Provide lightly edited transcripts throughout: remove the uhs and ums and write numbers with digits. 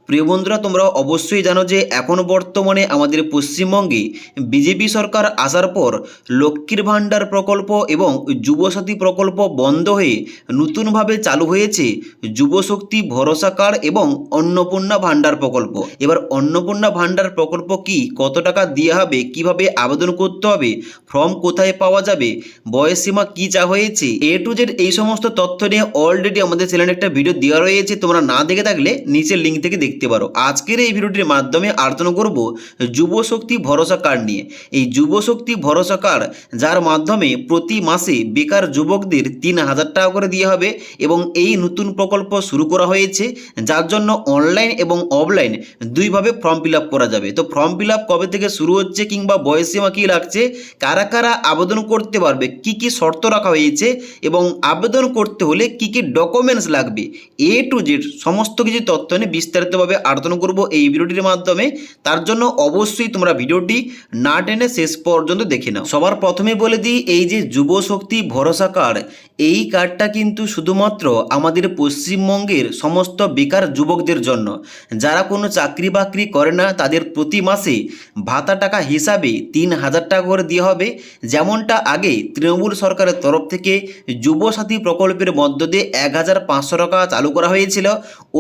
প্রিয় বন্ধুরা, তোমরা অবশ্যই জানো যে এখন বর্তমানে আমাদের পশ্চিমবঙ্গে বিজেপি সরকার আসার পর লক্ষ্মীর ভাণ্ডার প্রকল্প এবং যুবসাথী প্রকল্প বন্ধ হয়ে নতুনভাবে চালু হয়েছে যুবশক্তি ভরসা কার্ড এবং অন্নপূর্ণা ভাণ্ডার প্রকল্প। এবার অন্নপূর্ণা ভাণ্ডার প্রকল্প কি, কত টাকা দেওয়া হবে, কিভাবে আবেদন করতে হবে, ফর্ম কোথায় পাওয়া যাবে, বয়সসীমা কি চা হয়েছে, A to Z এই সমস্ত তথ্য নিয়ে অলরেডি আমাদের চ্যানেলে একটা ভিডিও দেওয়া রয়েছে। তোমরা না দেখে থাকলে নিচের লিঙ্ক থেকে দেখতে পারো। আজকের এই ভিডিওটির মাধ্যমে আলোচনা করব যুবশক্তি ভরসা কার্ড নিয়ে। এই যুবশক্তি ভরসা কার্ড যার মাধ্যমে প্রতি মাসে বেকার যুবকদের 3,000 টাকা করে দেওয়া হবে এবং এই নতুন প্রকল্প শুরু করা হয়েছে, যার জন্য অনলাইন এবং অফলাইন দুইভাবে ফর্ম ফিল আপ করা যাবে। তো ফর্ম ফিল আপ কবে থেকে শুরু হচ্ছে কিংবা বয়সসীমা কী লাগছে, কারা কারা আবেদন করতে পারবে, কি কি শর্ত রাখা হয়েছে এবং আবেদন করতে হলে কি কি ডকুমেন্টস লাগবে, A to Z সমস্ত কিছু তথ্য নিয়ে বিস্তারিতভাবে আলোচনা করব এই ভিডিওটির মাধ্যমে। তার জন্য অবশ্যই তোমরা ভিডিওটি না টেনে শেষ পর্যন্ত দেখে নাও। সবার প্রথমে বলে দিই, এই যে যুবশক্তি ভরসা কার্ড, এই কার্ডটা কিন্তু শুধুমাত্র আমাদের পশ্চিমবঙ্গের সমস্ত বেকার যুবকদের জন্য। যারা কোনো চাকরি বাকরি করে না তাদের প্রতি মাসে ভাতা টাকা হিসাবে 3,000 টাকা করে দেওয়া হবে। যেমনটা আগে তৃণমূল সরকারের তরফ থেকে যুবসাথী প্রকল্পের মধ্য দিয়ে 1,500 টাকা চালু করা হয়েছিল,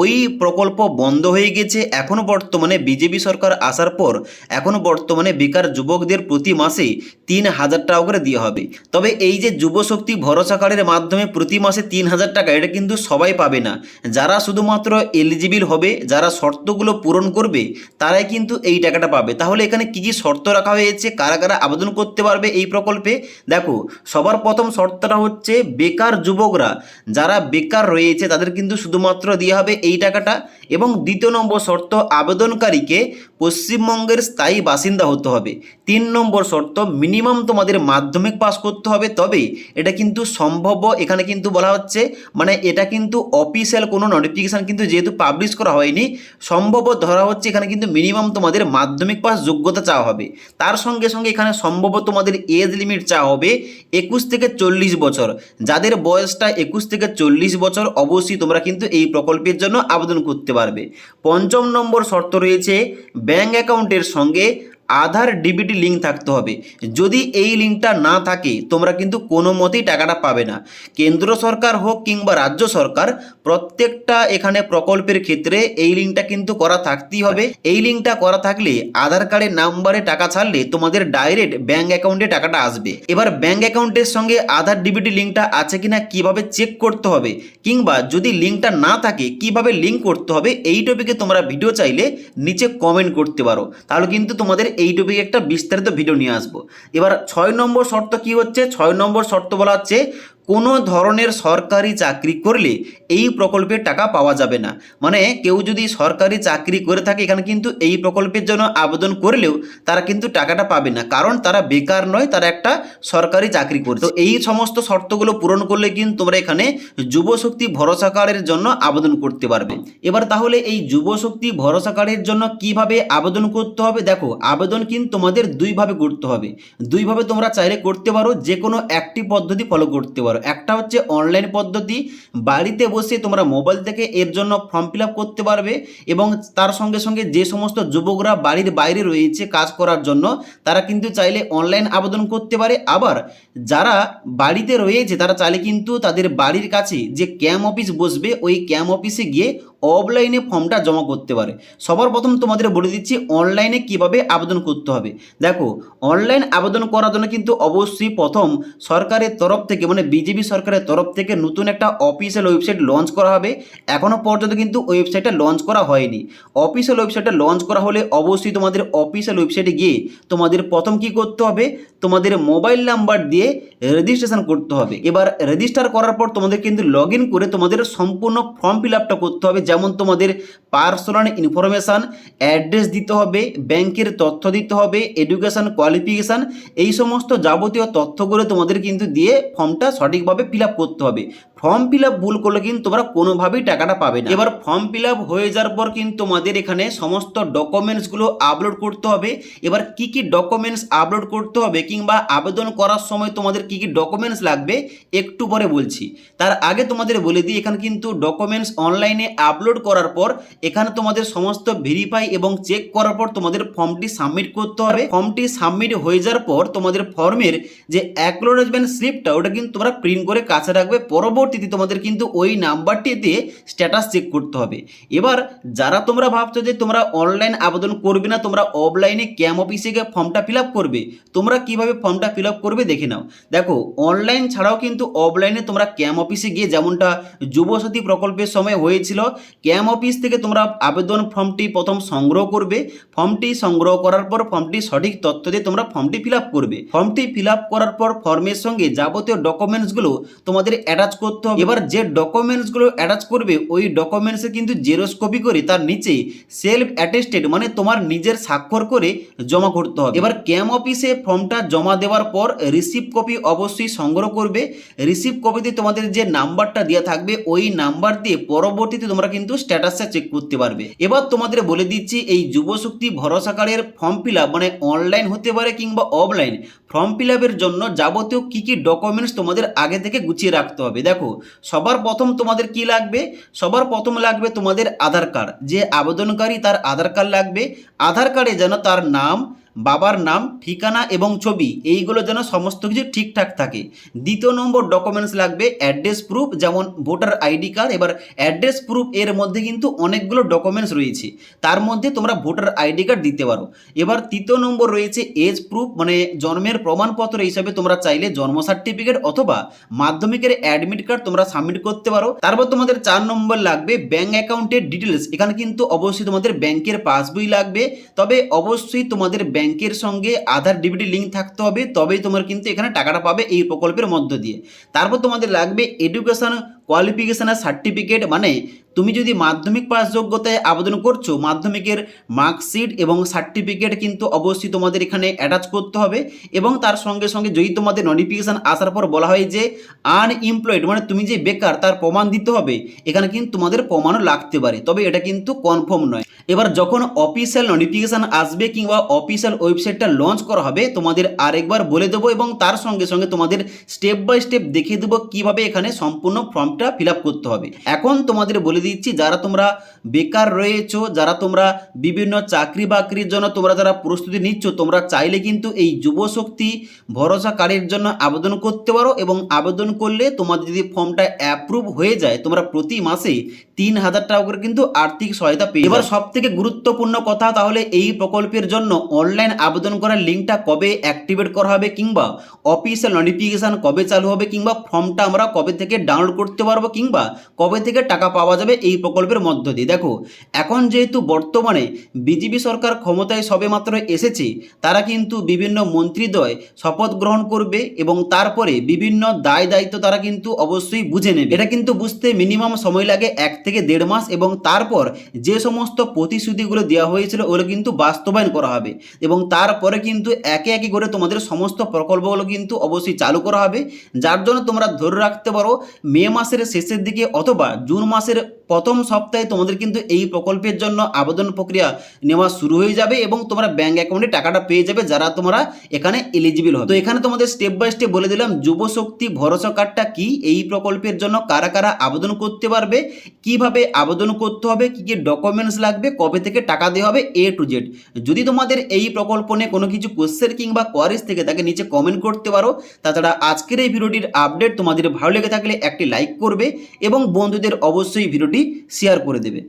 ওই প্রকল্প বন্ধ হয়ে গেছে। এখনও বর্তমানে বিজেপি সরকার আসার পর এখনও বর্তমানে বেকার যুবকদের প্রতি মাসে 3,000 টাকা করে দেওয়া হবে। তবে এই যে যুবশক্তি ভরসা কার্ডের মাধ্যমে প্রতি মাসে 3,000 টাকা, এটা কিন্তু সবাই পাবে না। যারা শুধুমাত্র এলিজিবল হবে, যারা শর্তগুলো পূরণ করবে, তারাই কিন্তু এই টাকাটা পাবে। তাহলে এখানে কি কি শর্ত রাখা হয়েছে, কারা কারা আবেদন করতে পারবে এই প্রকল্পে, দেখো। সবার প্রথম শর্তটা হচ্ছে বেকার যুবকরা যারা বেকার রয়েছে তাদের কিন্তু শুধুমাত্র দেওয়া হবে এই টাকাটা। এবং দ্বিতীয় নম্বর শর্ত, আবেদনকারীকে পশ্চিমবঙ্গের স্থায়ী বাসিন্দা হতে হবে। 3 নম্বর শর্ত, মিনিমাম তোমাদের মাধ্যমিক পাস করতে হবে, তবে এটা কিন্তু সম্ভব। এখানে কিন্তু বলা হচ্ছে, মানে এটা কিন্তু অফিসিয়াল কোনো নোটিফিকেশান কিন্তু যেহেতু পাবলিশ করা হয়নি, সম্ভব ধরা হচ্ছে এখানে কিন্তু মিনিমাম তোমাদের মাধ্যমিক পাস যোগ্যতা চাওয়া হবে। তার সঙ্গে সঙ্গে এখানে সম্ভব তোমাদের এজ লিমিট চাওয়া হবে 21 থেকে 40 বছর। যাদের বয়সটা 21 থেকে 40 বছর, অবশ্যই তোমরা কিন্তু এই প্রকল্পের জন্য আবেদন করতে পারবে। পঞ্চম নম্বর শর্ত রয়েছে, ব্যাঙ্ক অ্যাকাউন্টের সঙ্গে আধার ডিবিটি লিঙ্ক থাকতে হবে। যদি এই লিঙ্কটা না থাকে তোমরা কিন্তু কোনো মতেই টাকাটা পাবে না। কেন্দ্র সরকার হোক কিংবা রাজ্য সরকার, প্রত্যেকটা এখানে প্রকল্পের ক্ষেত্রে এই লিঙ্কটা কিন্তু করা থাকতেই হবে। এই লিঙ্কটা করা থাকলে আধার কার্ডের নাম্বারে টাকা ছাড়লে তোমাদের ডাইরেক্ট ব্যাঙ্ক অ্যাকাউন্টে টাকাটা আসবে। এবার ব্যাঙ্ক অ্যাকাউন্টের সঙ্গে আধার ডিবিটি লিঙ্কটা আছে কিনা কিভাবে চেক করতে হবে, কিংবা যদি লিঙ্কটা না থাকে কিভাবে লিঙ্ক করতে হবে, এই টপিকে তোমরা ভিডিও চাইলে নিচে কমেন্ট করতে পারো, তাহলে কিন্তু তোমাদের এই টপিকে একটা বিস্তারিত ভিডিও নিয়ে আসবো। এবার 6 নম্বর শর্ত কি হচ্ছে, 6 নম্বর শর্ত বলা হচ্ছে, কোনো ধরনের সরকারি চাকরি করলে এই প্রকল্পের টাকা পাওয়া যাবে না। মানে কেউ যদি সরকারি চাকরি করে থাকে, এখানে কিন্তু এই প্রকল্পের জন্য আবেদন করলেও তারা কিন্তু টাকাটা পাবে না, কারণ তারা বেকার নয়, তারা একটা সরকারি চাকরি করে। তো এই সমস্ত শর্তগুলো পূরণ করলে কিন্তু তোমরা এখানে যুবশক্তি ভরসা কার্ডের জন্য আবেদন করতে পারবে। এবার তাহলে এই যুবশক্তি ভরসা কার্ডের জন্য কিভাবে আবেদন করতে হবে, দেখো। আবেদন কিন্তু তোমাদের দুইভাবে করতে হবে। দুইভাবে তোমরা চাইলে করতে পারো, যে কোনো একটি পদ্ধতি ফলো করতে পারো। একটা হচ্ছে অনলাইন পদ্ধতি, বাড়িতে বসে তোমরা মোবাইল থেকে এর জন্য ফর্ম ফিল আপ করতে পারবে এবং তার সঙ্গে সঙ্গে যে সমস্ত যুবকরা বাড়ির বাইরে রয়েছে কাজ করার জন্য, তারা কিন্তু চাইলে অনলাইন আবেদন করতে পারে। আবার যারা বাড়িতে রয়েছে তারা চাইলে কিন্তু তাদের বাড়ির কাছে যে ক্যাম্প অফিস বসবে, ওই ক্যাম্প অফিসে গিয়ে অফলাইনে ফর্মটা জমা করতে পারে। সবার প্রথম তোমাদের বলে দিচ্ছি অনলাইনে কিভাবে আবেদন করতে হবে। দেখো, অনলাইন আবেদন করার জন্য কিন্তু অবশ্যই প্রথম সরকারের তরফ থেকে, মানে বিজেপি সরকারের তরফ থেকে নতুন একটা অফিসিয়াল ওয়েবসাইট লঞ্চ করা হবে। এখনও পর্যন্ত কিন্তু ওয়েবসাইটটা লঞ্চ করা হয়নি। অফিসিয়াল ওয়েবসাইটটা লঞ্চ করা হলে অবশ্যই তোমাদের অফিসিয়াল ওয়েবসাইটে গিয়ে তোমাদের প্রথম কি করতে হবে, তোমাদের মোবাইল নাম্বার দিয়ে রেজিস্ট্রেশন করতে হবে। এবার রেজিস্টার করার পর তোমাদের কিন্তু লগ ইন করে তোমাদের সম্পূর্ণ ফর্ম ফিল আপটা করতে হবে। যেমন তোমাদের পার্সোনাল ইনফরমেশান, অ্যাড্রেস দিতে হবে, ব্যাংকের তথ্য দিতে হবে, এডুকেশান কোয়ালিফিকেশান, এই সমস্ত যাবতীয় তথ্যগুলো তোমাদের কিন্তু দিয়ে ফর্মটা সঠিকভাবে ফিল আপ করতে হবে। ফর্ম ফিল আপ ভুল করলে কিন্তু তোমরা কোনোভাবেই টাকাটা পাবে না। এবার ফর্ম ফিল আপ হয়ে যাওয়ার পর কিন্তু তোমাদের এখানে সমস্ত ডকুমেন্টসগুলো আপলোড করতে হবে। এবার কি কি ডকুমেন্টস আপলোড করতে হবে কিংবা আবেদন করার সময় তোমাদের কি কি ডকুমেন্টস লাগবে একটু পরে বলছি। তার আগে তোমাদের বলে দিই, এখানে কিন্তু ডকুমেন্টস অনলাইনে আপলোড করার পর এখানে তোমাদের সমস্ত ভেরিফাই এবং চেক করার পর তোমাদের ফর্মটি সাবমিট করতে হবে। ফর্মটি সাবমিট হয়ে যাওয়ার পর তোমাদের ফর্মের যে অ্যাকনোলেজমেন্ট স্লিপটা ওটা কিন্তু তোমরা প্রিন্ট করে কাছে রাখবে। পরবর্তীতে তোমাদের কিন্তু ওই নাম্বারটি দিয়ে স্ট্যাটাস চেক করতে হবে। এবার যারা তোমরা ভাবছো যে তোমরা অনলাইন আবেদন করবে না, তোমরা অফলাইনে ক্যাম্প অফিসে গিয়ে ফর্মটা ফিল আপ করবে, তোমরা কিভাবে ফর্মটা ফিল আপ করবে দেখে নাও। দেখো, অনলাইন ছাড়াও কিন্তু অফলাইনে তোমরা ক্যাম্প অফিসে গিয়ে, যেমনটা যুবসাথী প্রকল্পের সময় হয়েছিল, ক্যাম্প অফিস থেকে তোমরা আবেদন ফর্মটি প্রথম সংগ্রহ করবে। ফর্মটি সংগ্রহ করার পর ফর্মটি সঠিক তথ্য দিয়ে তোমরা ফর্মটি ফিল আপ করবে। ফর্মটি ফিল আপ করার পর ফর্মের সঙ্গে যাবতীয় ডকুমেন্টসগুলো তোমাদের অ্যাটাচ করতে হবে। এবার যে ডকুমেন্টসগুলো অ্যাটাচ করবে ওই ডকুমেন্টসে কিন্তু জেরক্স কপি করে তার নিচে সেলফ অ্যাটেস্টেড মানে তোমার নিজের স্বাক্ষর করে জমা করতে হবে। এবার ক্যাম্প অফিসে ফর্মটা জমা দেওয়ার পর রিসিভ কপি অবশ্যই সংগ্রহ করবে। রিসিভ কপিতে তোমাদের যে নাম্বারটা দেওয়া থাকবে ওই নাম্বার দিয়ে পরবর্তীতে তোমরা কিন্তু স্ট্যাটাসটা চেক করতে পারবে। এবার তোমাদের বলে দিচ্ছি, এই যুবশক্তি ভরসা কার্ডের ফর্ম ফিল আপ মানে অনলাইন হতে পারে কিংবা অফলাইন, ফর্ম ফিল আপের জন্য যাবতীয় কী কী ডকুমেন্টস তোমাদের আগে থেকে গুছিয়ে রাখতে হবে। দেখো, সবার প্রথম তোমাদের কি লাগবে? সবার প্রথম লাগবে তোমাদের আধার কার্ড। যে আবেদনকারী তার আধার কার্ড লাগবে। আধার কার্ডে যেন তার নাম, বাবার নাম, ঠিকানা এবং ছবি এইগুলো যেন সমস্ত কিছু ঠিকঠাক থাকে। দ্বিতীয় নম্বর ডকুমেন্টস লাগবে অ্যাড্রেস প্রুফ, যেমন ভোটার আইডি কার্ড। এবার অ্যাড্রেস প্রুফ এর মধ্যে কিন্তু অনেকগুলো ডকুমেন্টস রয়েছে, তার মধ্যে তোমরা ভোটার আইডি কার্ড দিতে পারো। এবার তৃতীয় নম্বর রয়েছে এজ প্রুফ, মানে জন্মের প্রমাণপত্র হিসাবে তোমরা চাইলে জন্ম সার্টিফিকেট অথবা মাধ্যমিকের অ্যাডমিট কার্ড তোমরা সাবমিট করতে পারো। তারপর তোমাদের 4 নম্বর লাগবে ব্যাঙ্ক অ্যাকাউন্টের ডিটেলস। এখানে কিন্তু অবশ্যই তোমাদের ব্যাংকের পাসবই লাগবে, তবে অবশ্যই তোমাদের ব্যাংকের সঙ্গে আধার ডিবিটি লিঙ্ক থাকতে হবে, তবেই তোমরা কিন্তু এখানে টাকাটা পাবে এই প্রকল্পের মধ্য দিয়ে। তারপর তোমাদের লাগবে এডুকেশন কোয়ালিফিকেশনের সার্টিফিকেট, মানে তুমি যদি মাধ্যমিক পাস যোগ্যতায় আবেদন করছো, মাধ্যমিকের মার্কশিট এবং সার্টিফিকেট কিন্তু অবশ্যই তোমাদের এখানে অ্যাটাচ করতে হবে। এবং তার সঙ্গে সঙ্গে যদি তোমাদের নোটিফিকেশান আসার পর বলা হয় যে আনএমপ্লয়েড মানে তুমি যে বেকার, তার প্রমাণ দিতে হবে। এখানে কিন্তু তোমাদের প্রমাণও লাগতে পারে, তবে এটা কিন্তু কনফার্ম নয়। এবার যখন অফিসিয়াল নোটিফিকেশান আসবে কিংবা অফিসিয়াল ওয়েবসাইটটা লঞ্চ করা হবে, তোমাদের আরেকবার বলে দেবো এবং তার সঙ্গে সঙ্গে তোমাদের স্টেপ বাই স্টেপ দেখিয়ে দেবো কীভাবে এখানে সম্পূর্ণ ফর্মটা ফিল আপ করতে হবে। এখন তোমাদের বলে দিচ্ছি, যারা তোমরা বেকার রয়েছো, যারা তোমরা বিভিন্ন চাকরি বাকরির জন্য তোমরা যারা প্রস্তুতি নিচ্ছ, তোমরা চাইলে কিন্তু এই যুবশক্তি ভরসা কার্ডের জন্য আবেদন করতে পারো। এবং আবেদন করলে তোমাদের যদি ফর্মটা অ্যাপ্রুভ হয়ে যায়, তোমরা প্রতি মাসে 3000 টাকা করে কিন্তু আর্থিক সহায়তা পেয়ে। এবার সব থেকে গুরুত্বপূর্ণ কথা, তাহলে এই প্রকল্পের জন্য অনলাইন আবেদন করার লিঙ্কটা কবে অ্যাক্টিভেট করা হবে কিংবা অফিসিয়াল নোটিফিকেশান কবে চালু হবে কিংবা ফর্মটা আমরা কবে থেকে ডাউনলোড করতে পারবো কিংবা কবে থেকে টাকা পাওয়া যাবে এই প্রকল্পের মধ্য দিয়ে। দেখো, এখন যেহেতু বর্তমানে বিজেপি সরকার ক্ষমতায় সবেমাত্র এসেছে, তারা কিন্তু বিভিন্ন মন্ত্রীদ্বয় শপথ গ্রহণ করবে এবং তারপরে বিভিন্ন দায় দায়িত্ব তারা কিন্তু অবশ্যই বুঝে নেবে। এটা কিন্তু বুঝতে মিনিমাম সময় লাগে 1 থেকে 1.5 মাস। এবং তারপর যে সমস্ত প্রতিশ্রুতিগুলো দেওয়া হয়েছিল ওগুলো কিন্তু বাস্তবায়ন করা হবে এবং তারপরে কিন্তু একে একে করে তোমাদের সমস্ত প্রকল্পগুলো কিন্তু অবশ্যই চালু করা হবে। যার জন্য তোমরা ধরে রাখতে পারো মে মাসের শেষের দিকে অথবা জুন মাসের প্রথম সপ্তাহে তোমাদের কিন্তু এই প্রকল্পের জন্য আবেদন প্রক্রিয়া নেওয়া শুরু হয়ে যাবে এবং তোমরা ব্যাঙ্ক অ্যাকাউন্টে টাকাটা পেয়ে যাবে যারা তোমরা এখানে এলিজিবল হবে। তো এখানে তোমাদের স্টেপ বাই স্টেপ বলে দিলাম যুবশক্তি ভরসা কার্ডটা কি, এই প্রকল্পের জন্য কারা কারা আবেদন করতে পারবে, কিভাবে আবেদন করতে হবে, কি কি ডকুমেন্টস লাগবে, কবে থেকে টাকা দেওয়া হবে, A to Z। যদি তোমাদের এই প্রকল্প নিয়ে কোনো কিছু কোশ্চেন কিংবা কোয়ারিজ থেকে তাকে নিচে কমেন্ট করতে পারো। তাছাড়া আজকের এই ভিডিওটির আপডেট তোমাদের ভালো লেগে থাকলে একটি লাইক করবে এবং বন্ধুদের অবশ্যই ভিডিওটি শেয়ার করে দেবে।